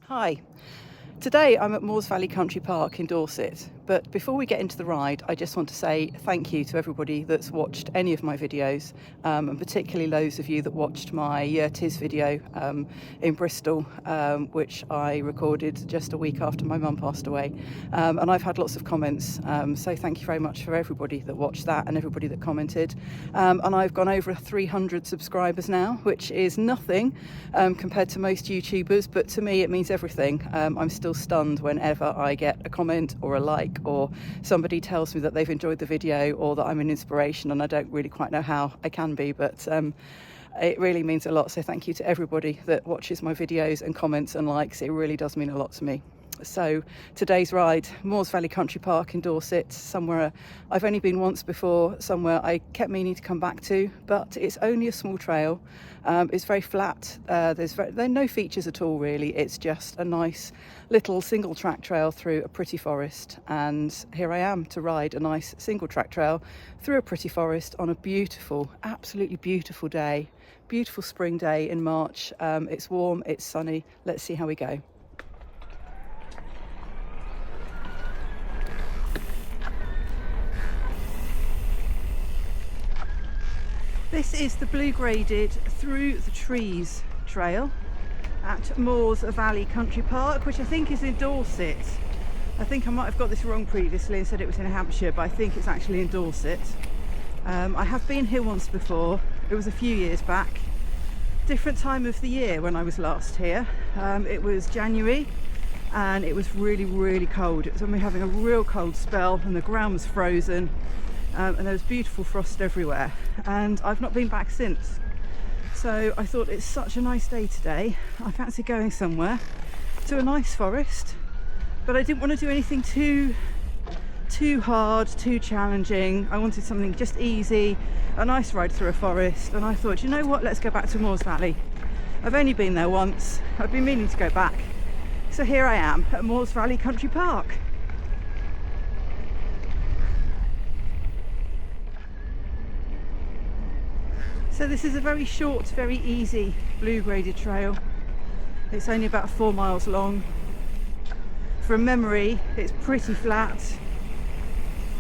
Hi. Today I'm at Moors Valley Country Park in Dorset, but before we get into the ride I just want to say thank you to everybody that's watched any of my videos, and particularly those of you that watched my Tis video in Bristol, which I recorded just a week after my mum passed away, and I've had lots of comments, so thank you very much for everybody that watched that and everybody that commented, and I've gone over 300 subscribers now, which is nothing compared to most YouTubers, but to me it means everything. I'm still stunned whenever I get a comment or a like, or somebody tells me that they've enjoyed the video or that I'm an inspiration, and I don't really quite know how I can be, but it really means a lot. So thank you to everybody that watches my videos and comments and likes. It really does mean a lot to me. So today's ride, Moors Valley Country Park in Dorset, somewhere I've only been once before, somewhere I kept meaning to come back to, but it's only a small trail. It's very flat. There are no features at all really. It's just a nice little single track trail through a pretty forest, and here I am to ride a nice single track trail through a pretty forest on a beautiful, absolutely beautiful day, beautiful spring day in March. It's warm, it's sunny. Let's see how we go. This is the Bluegraded Through the Trees trail at Moors Valley Country Park, which I think is in Dorset. I think I might have got this wrong previously and said it was in Hampshire, but I think it's actually in Dorset. I have been here once before. It was a few years back. Different time of the year when I was last here. It was January and it was really, really cold. It was when we were having a real cold spell and the ground was frozen. And there was beautiful frost everywhere, and I've not been back since. So I thought it's such a nice day today. I fancy going somewhere to a nice forest, but I didn't want to do anything too hard, too challenging. I wanted something just easy, a nice ride through a forest, and I thought, you know what, let's go back to Moors Valley. I've only been there once. I've been meaning to go back. So here I am at Moors Valley Country Park. So this is a very short, very easy Bluegraded trail. It's only about 4 miles long. From memory, it's pretty flat.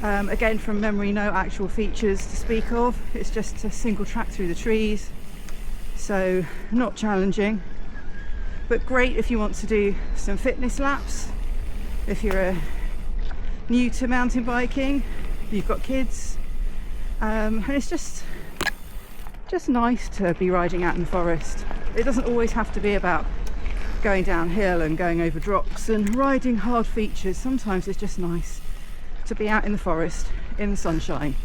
Again, from memory, no actual features to speak of. It's just a single track through the trees. So not challenging, but great if you want to do some fitness laps. If you're new to mountain biking, you've got kids, and it's just nice to be riding out in the forest. It doesn't always have to be about going downhill and going over drops and riding hard features. Sometimes it's just nice to be out in the forest in the sunshine.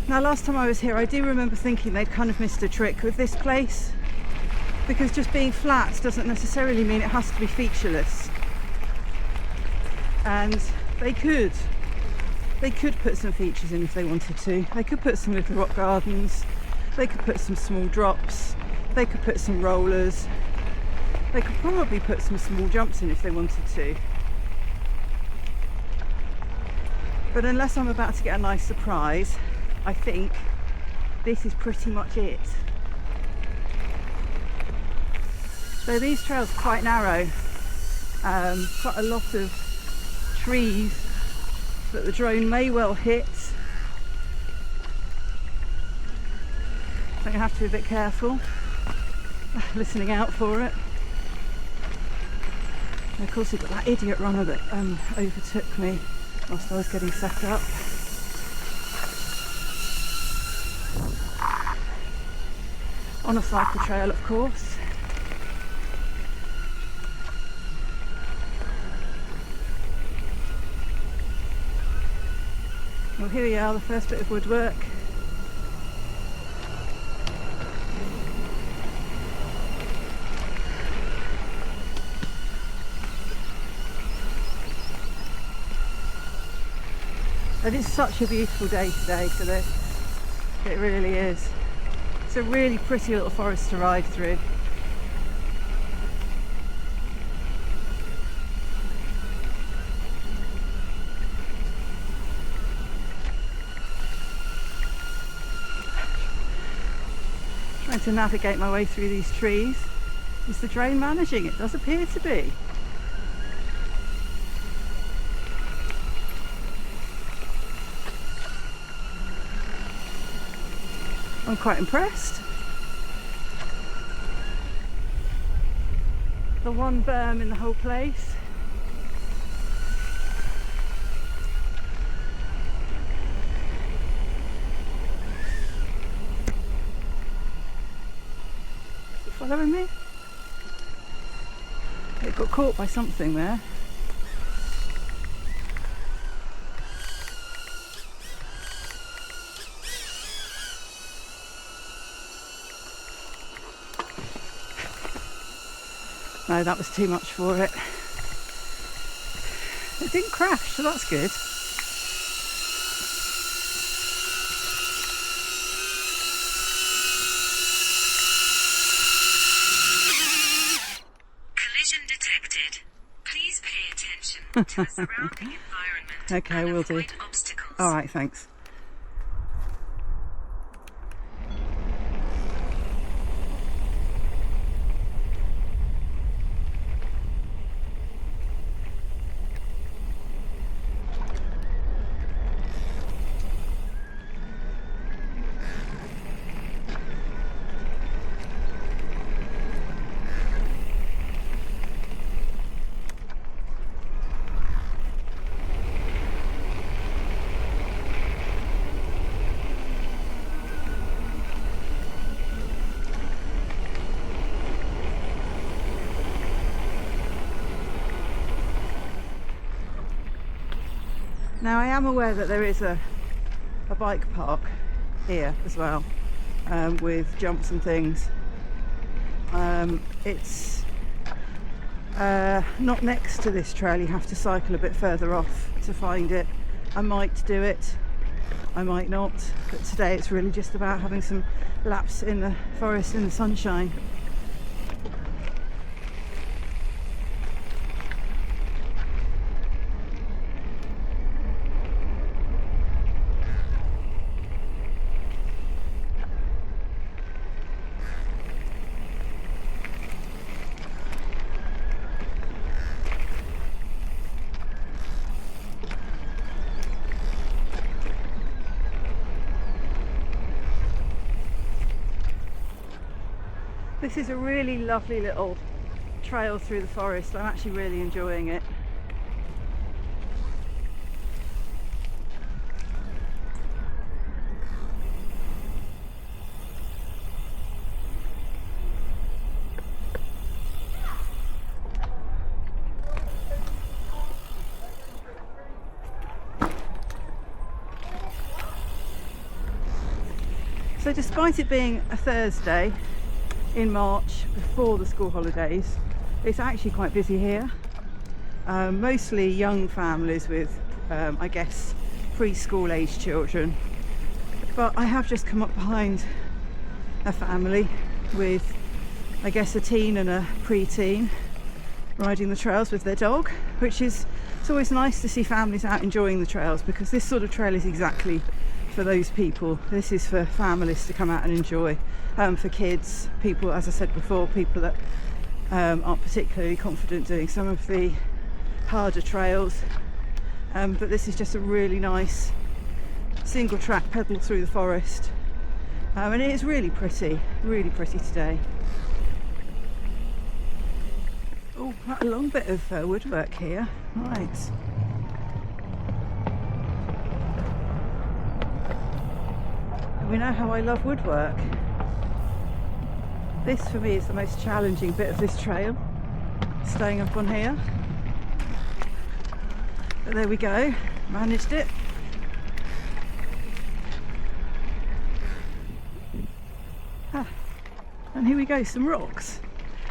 Now, last time I was here, I do remember thinking they'd kind of missed a trick with this place, because just being flat doesn't necessarily mean it has to be featureless. And they could put some features in if they wanted to. They could put some little rock gardens, they could put some small drops, they could put some rollers, they could probably put some small jumps in if they wanted to. But unless I'm about to get a nice surprise, I think this is pretty much it. So these trails are quite narrow, quite a lot of trees that the drone may well hit. So I'm going to have to be a bit careful, listening out for it. And of course we've got that idiot runner that overtook me whilst I was getting set up. On a cycle trail, of course. Well, here we are, the first bit of woodwork. It is such a beautiful day today for this. It really is. It's a really pretty little forest to ride through. trying to navigate my way through these trees. Is the drain managing? It does appear to be. I'm quite impressed. The one berm in the whole place. Is it following me? It got caught by something there. No, that was too much for it. It didn't crash, so that's good. Collision detected. Please pay attention to the surrounding environment. Okay, and will do. avoid obstacles. All right, thanks. Now I am aware that there is a bike park here as well, with jumps and things. It's not next to this trail, you have to cycle a bit further off to find it. I might do it, I might not, but today it's really just about having some laps in the forest in the sunshine. This is a really lovely little trail through the forest. I'm actually really enjoying it. So despite it being a Thursday in March before the school holidays, it's actually quite busy here. Mostly young families with I guess preschool age children, but I have just come up behind a family with I guess a teen and a pre-teen riding the trails with their dog, which is, it's always nice to see families out enjoying the trails, because this sort of trail is exactly for those people. This is for families to come out and enjoy, for kids, people, as I said before, people that aren't particularly confident doing some of the harder trails, but this is just a really nice single track pedal through the forest, and it is really pretty today. Oh, quite a long bit of woodwork here, right. We know how I love woodwork. This for me is the most challenging bit of this trail, staying up on here. But there we go, managed it. And here we go, some rocks.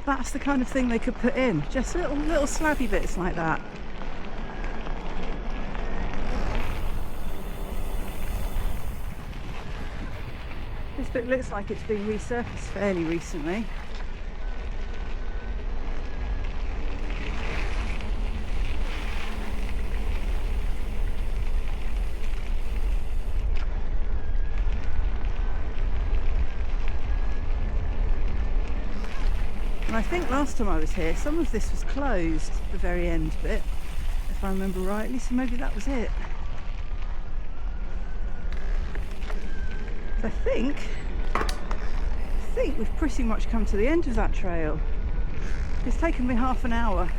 That's the kind of thing they could put in, just little slabby bits like that. This bit looks like it's been resurfaced fairly recently. I think last time I was here, some of this was closed, the very end bit, if I remember rightly, so maybe that was it. I think we've pretty much come to the end of that trail. It's taken me half an hour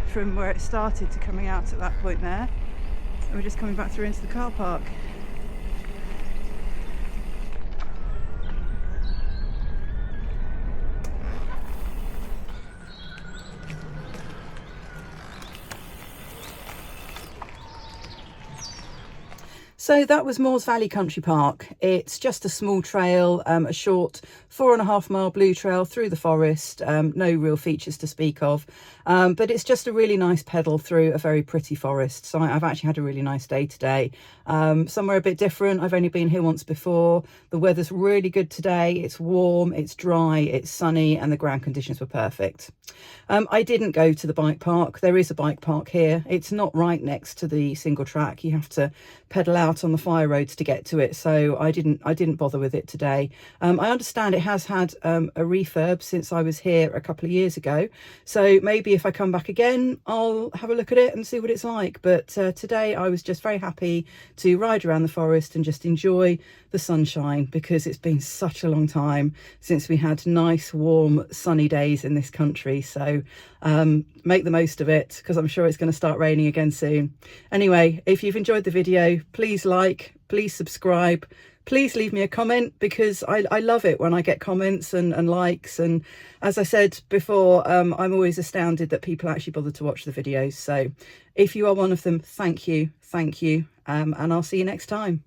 from where it started to coming out at that point there, and we're just coming back through into the car park. So that was Moores Valley Country Park. It's just a small trail, a short 4.5 mile blue trail through the forest, no real features to speak of, but it's just a really nice pedal through a very pretty forest. So I've actually had a really nice day today. Somewhere a bit different. I've only been here once before. The weather's really good today. It's warm, it's dry, it's sunny, and the ground conditions were perfect. I didn't go to the bike park. There is a bike park here. It's not right next to the single track. You have to pedal out on the fire roads to get to it, so I didn't bother with it today. I understand it has had a refurb since I was here a couple of years ago, so maybe if I come back again I'll have a look at it and see what it's like, but today I was just very happy to ride around the forest and just enjoy the sunshine, because it's been such a long time since we had nice warm sunny days in this country. So make the most of it, because I'm sure it's going to start raining again soon. Anyway, if you've enjoyed the video, please like, please subscribe, please leave me a comment, because I love it when I get comments and likes, and as I said before, I'm always astounded that people actually bother to watch the videos. So if you are one of them, thank you, and I'll see you next time.